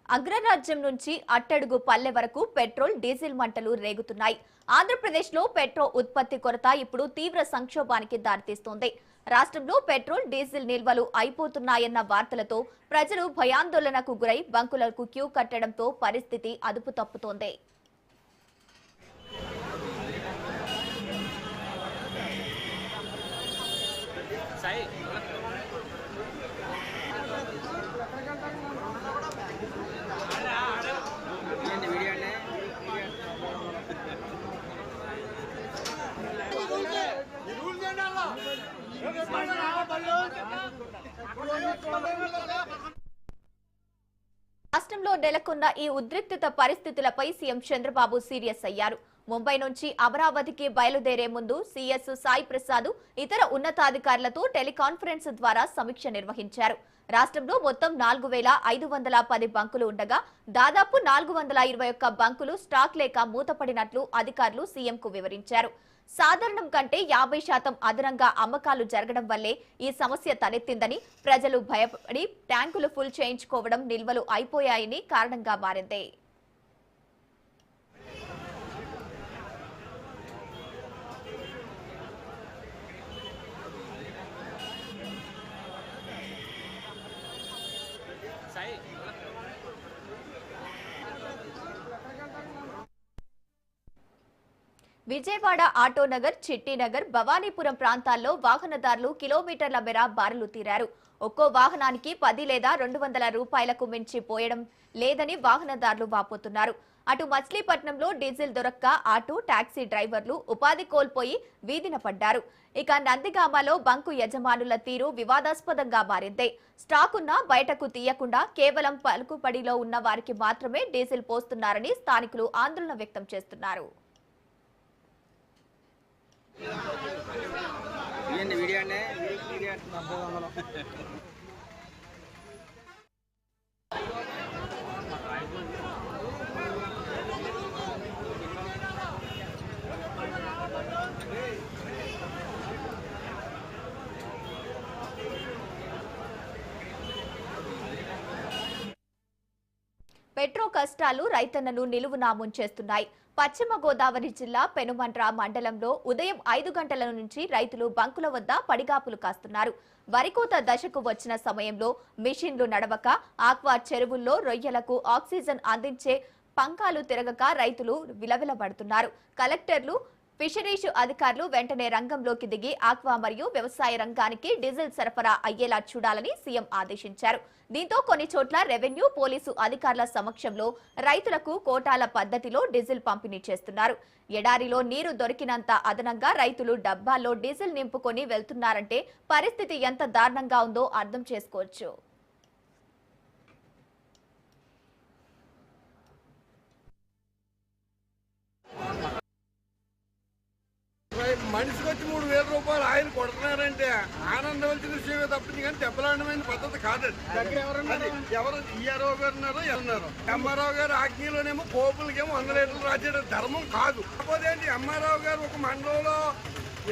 అగ్రరాజ్యం నుంచి అట్టడుగు పల్లె వరకు పెట్రోల్ డీజిల్ మంటలు రేగుతున్నాయి. ఆంధ్రప్రదేశ్లో పెట్రోల్ ఉత్పత్తి కొరత ఇప్పుడు తీవ్ర సంక్షోభానికి దారితీస్తోంది. రాష్ట్రంలో పెట్రోల్ డీజిల్ నిల్వలు అయిపోతున్నాయన్న వార్తలతో ప్రజలు భయాందోళనకు గురై బంకులకు క్యూ కట్టడంతో పరిస్థితి అదుపు తప్పుతోంది. రాష్ట్రంలో నెలకొన్న ఈ ఉద్రిక్తత పరిస్థితులపై సీఎం చంద్రబాబు సీరియస్ అయ్యారు. ముంబై నుంచి అమరావతికి బయలుదేరే ముందు సీఎస్ సాయి ప్రసాద్ ఇతర ఉన్నతాధికారులతో టెలికాన్ఫరెన్స్ ద్వారా సమీక్ష నిర్వహించారు. రాష్ట్రంలో మొత్తం 4510 బంకులు ఉండగా దాదాపు 421 బంకులు స్టాక్ లేక మూతపడినట్లు అధికారులు సీఎంకు వివరించారు. సాధారణం కంటే 50% అదనంగా అమ్మకాలు జరగడం వల్లే ఈ సమస్య తలెత్తిందని, ప్రజలు భయపడి ట్యాంకులు ఫుల్ చేయించుకోవడం, నిల్వలు అయిపోయాయని కారణంగా మారింది. విజయవాడ ఆటోనగర్, చిట్టినగర్, భవానీపురం ప్రాంతాల్లో వాహనదారులు కిలోమీటర్ల మేర బారులు తీరారు. ఒక్కో వాహనానికి 10 లేదా 200 రూపాయలకు మించి పోయడం లేదని వాహనదారులు వాపోతున్నారు. అటు మచిలీపట్నంలో డీజిల్ దొరక్క ఆటో, టాక్సీ డ్రైవర్లు ఉపాధి కోల్పోయి వీధిన పడ్డారు. ఇక నందిగామలో బంకు యజమానుల తీరు వివాదాస్పదంగా మారింది. స్టాకున్నా బయటకు తీయకుండా కేవలం పలుకుబడిలో ఉన్న వారికి మాత్రమే డీజిల్ పోస్తున్నారని స్థానికులు ఆందోళన వ్యక్తం చేస్తున్నారు. పెట్రో కష్టాలు రైతన్నను నిలువునా ముంచేస్తున్నాయి. పశ్చిమ గోదావరి జిల్లా పెనుమంట్ర మండలంలో ఉదయం 5 గంటల నుంచి రైతులు బంకుల వద్ద పడిగాపులు కాస్తున్నారు. వరికోత దశకు వచ్చిన సమయంలో మిషన్లు నడవక ఆక్వా చెరువుల్లో రొయ్యలకు ఆక్సిజన్ అందించే పంకాలు తిరగక రైతులు విలవిలబడుతున్నారు. కలెక్టర్లు, ఫిషరీస్ అధికారులు వెంటనే రంగంలోకి దిగి ఆక్వా మరియు వ్యవసాయ రంగానికి డీజిల్ సరఫరా అయ్యేలా చూడాలని సీఎం ఆదేశించారు. దీంతో కొన్ని చోట్ల రెవెన్యూ, పోలీసు అధికారుల సమక్షంలో రైతులకు కోటాల పద్ధతిలో డీజిల్ పంపిణీ చేస్తున్నారు. ఎడారిలో నీరు దొరికినంత అదనంగా రైతులు డబ్బాల్లో డీజిల్ నింపుకొని వెళ్తున్నారంటే పరిస్థితి ఎంత దారుణంగా ఉందో అర్థం చేసుకోవచ్చు. మనిషికి వచ్చి 3000 రూపాయలు ఆయన కొడుతున్నారంటే ఆనందవలసిన విషయమే తప్పింది, కానీ దెబ్బలాండమైన పద్ధతి కాదండి. ఎవరు ఈఆర్ఓ గారు ఉన్నారో ఎవరున్నారు, ఎంఆర్ఓ గారు ఆజ్ఞలోనేమో కోపులకేమో 100 లీటర్లు రాసేయడం ధర్మం కాదు. కాకపోతే ఏంటి, ఎంఆర్ఓ గారు ఒక మండలంలో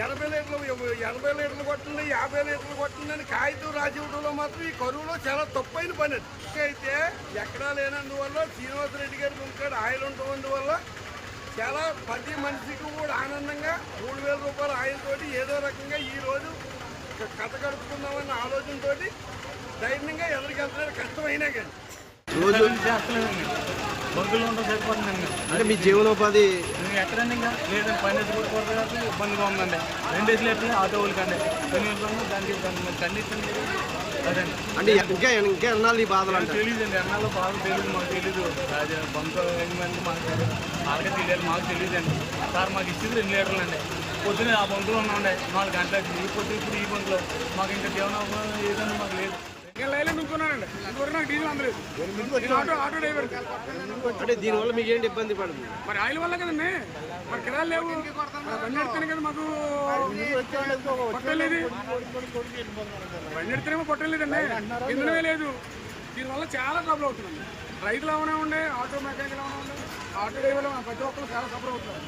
80 లీటర్లు కొట్టండి, 50 లీటర్లు కొట్టండి అని కాగితం రాసి ఇవ్వడంలో మాత్రం ఈ కరువులో చాలా తప్పైన పని. అయితే ఎక్కడా లేనందువల్ల శ్రీనివాసరెడ్డి గారి గుంకాడు ఆయిల్ ఉండటం చాలా ప్రతి మనిషికి కూడా ఆనందంగా 3000 రూపాయల ఆయిల్తోటి ఏదో రకంగా ఈరోజు కథ గడుపుకుందామన్న ఆలోచనతో ధైర్యంగా ఎదురుకెళ్తున్నారు. కష్టమైనా కానీ రోజు బంకులు ఉండడం సరిపోతుందండి. అంటే మీ జీవనోపాధి ఎక్కడండి ఇంకా లేదండి, ఫైనాన్స్ కూడా కొరత ఇబ్బందిగా ఉందండి. 2 లీటర్లు ఆటో వాళ్ళకండి దానికి కండిషన్ అదండి. అంటే ఇంకా ఎన్నాళ్ళు ఈ బాధలు అంటే తెలియదండి, ఎన్నాళ్ళు బాధ తెలియదు, మాకు తెలీదు. బంకు ఏమంటే మాకు వాళ్ళకే తెలియదు, మాకు తెలియదండి. సార్ మాకు ఇచ్చేది 2 లీటర్లు అండి. పొద్దున ఆ బంకులో ఉన్నామండి 4 గంటలకి, ఈ పొద్దు ఇప్పుడు ఈ బంకులో మాకు ఇంకా జీవనోపాధి ఏదండి మాకు లేదు. లైన్ నుంచున్నానండి, ఇంతవరకు నాకు డీజిల్ అందలేదు. ఆటో డ్రైవర్ అంటే దీనివల్ల మీకు ఏంటి ఇబ్బంది పడుతుంది? మరి ఆయిల్ వల్ల కదండి, మరి కిరాలు లేవు, బండి ఎడితేనే కదా మాకు పొట్టలేదు. బండి ఎడితేనేమో పొట్టలేదండి, ఇంధనమే లేదు. దీనివల్ల చాలా ట్రబుల్ అవుతుందండి. రైతులు ఏమైనా ఉండే, ఆటో మెకానికల్ ఏమైనా ఉండే, ఆటో డ్రైవర్లు ప్రతి ఒక్కరు చాలా సఫర్ అవుతున్నారు.